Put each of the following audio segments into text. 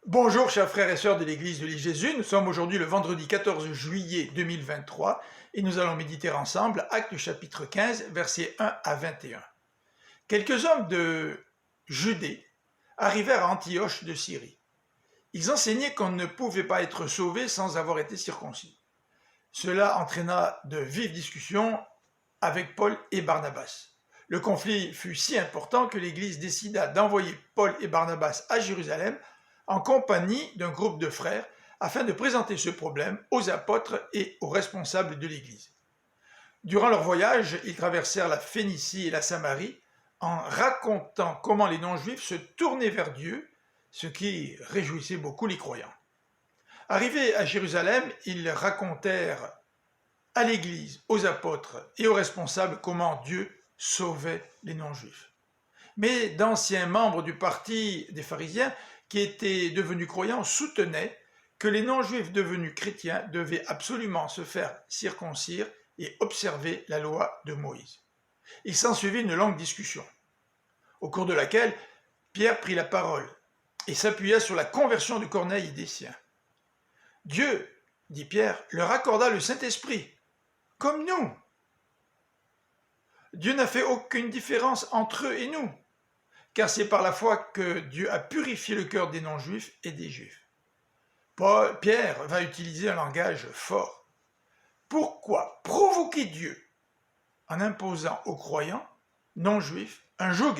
Bonjour chers frères et sœurs de l'église de l'île Jésus, nous sommes aujourd'hui le vendredi 14 juillet 2023 et nous allons méditer ensemble Actes chapitre 15 versets 1 à 21. Quelques hommes de Judée arrivèrent à Antioche de Syrie. Ils enseignaient qu'on ne pouvait pas être sauvé sans avoir été circoncis. Cela entraîna de vives discussions avec Paul et Barnabas. Le conflit fut si important que l'église décida d'envoyer Paul et Barnabas à Jérusalem en compagnie d'un groupe de frères, afin de présenter ce problème aux apôtres et aux responsables de l'Église. Durant leur voyage, ils traversèrent la Phénicie et la Samarie en racontant comment les non-juifs se tournaient vers Dieu, ce qui réjouissait beaucoup les croyants. Arrivés à Jérusalem, ils racontèrent à l'Église, aux apôtres et aux responsables comment Dieu sauvait les non-juifs. Mais d'anciens membres du parti des pharisiens qui étaient devenus croyants soutenaient que les non-juifs devenus chrétiens devaient absolument se faire circoncire et observer la loi de Moïse. Il s'ensuivit une longue discussion, au cours de laquelle Pierre prit la parole et s'appuya sur la conversion de Corneille et des siens. Dieu, dit Pierre, leur accorda le Saint-Esprit, comme nous. Dieu n'a fait aucune différence entre eux et nous, car c'est par la foi que Dieu a purifié le cœur des non-juifs et des juifs. Pierre va utiliser un langage fort. Pourquoi provoquer Dieu en imposant aux croyants non-juifs un joug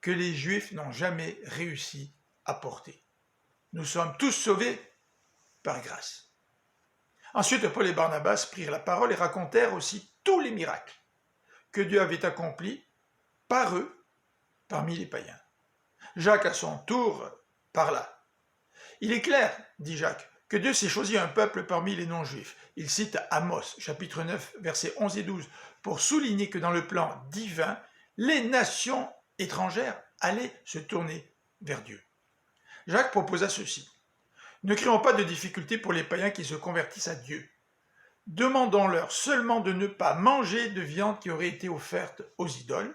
que les juifs n'ont jamais réussi à porter? Nous sommes tous sauvés par grâce. Ensuite, Paul et Barnabas prirent la parole et racontèrent aussi tous les miracles que Dieu avait accomplis par eux parmi les païens. Jacques, à son tour, parla. « Il est clair, dit Jacques, que Dieu s'est choisi un peuple parmi les non-juifs. » Il cite Amos, chapitre 9, versets 11 et 12, pour souligner que dans le plan divin, les nations étrangères allaient se tourner vers Dieu. Jacques proposa ceci. « Ne créons pas de difficultés pour les païens qui se convertissent à Dieu. Demandons-leur seulement de ne pas manger de viande qui aurait été offerte aux idoles,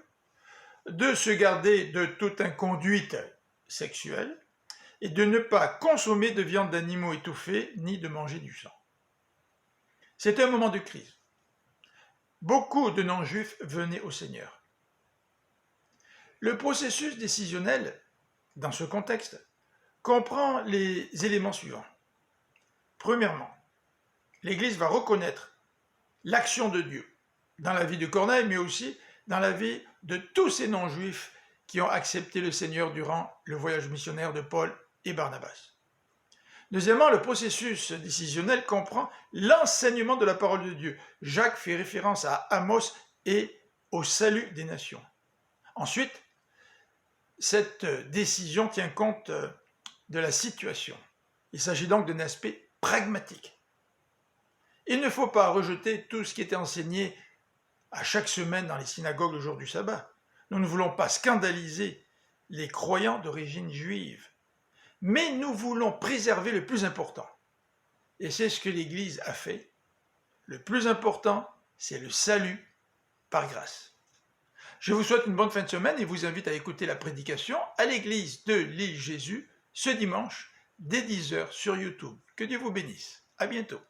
de se garder de toute inconduite sexuelle et de ne pas consommer de viande d'animaux étouffés ni de manger du sang. » C'était un moment de crise. Beaucoup de non-juifs venaient au Seigneur. Le processus décisionnel, dans ce contexte, comprend les éléments suivants. Premièrement, l'Église va reconnaître l'action de Dieu dans la vie de Corneille, mais aussi dans la vie de tous ces non-juifs qui ont accepté le Seigneur durant le voyage missionnaire de Paul et Barnabas. Deuxièmement, le processus décisionnel comprend l'enseignement de la parole de Dieu. Jacques fait référence à Amos et au salut des nations. Ensuite, cette décision tient compte de la situation. Il s'agit donc d'un aspect pragmatique. Il ne faut pas rejeter tout ce qui était enseigné à chaque semaine dans les synagogues le jour du sabbat. Nous ne voulons pas scandaliser les croyants d'origine juive, mais nous voulons préserver le plus important. Et c'est ce que l'Église a fait. Le plus important, c'est le salut par grâce. Je vous souhaite une bonne fin de semaine et vous invite à écouter la prédication à l'église de l'île Jésus ce dimanche dès 10h sur YouTube. Que Dieu vous bénisse. À bientôt.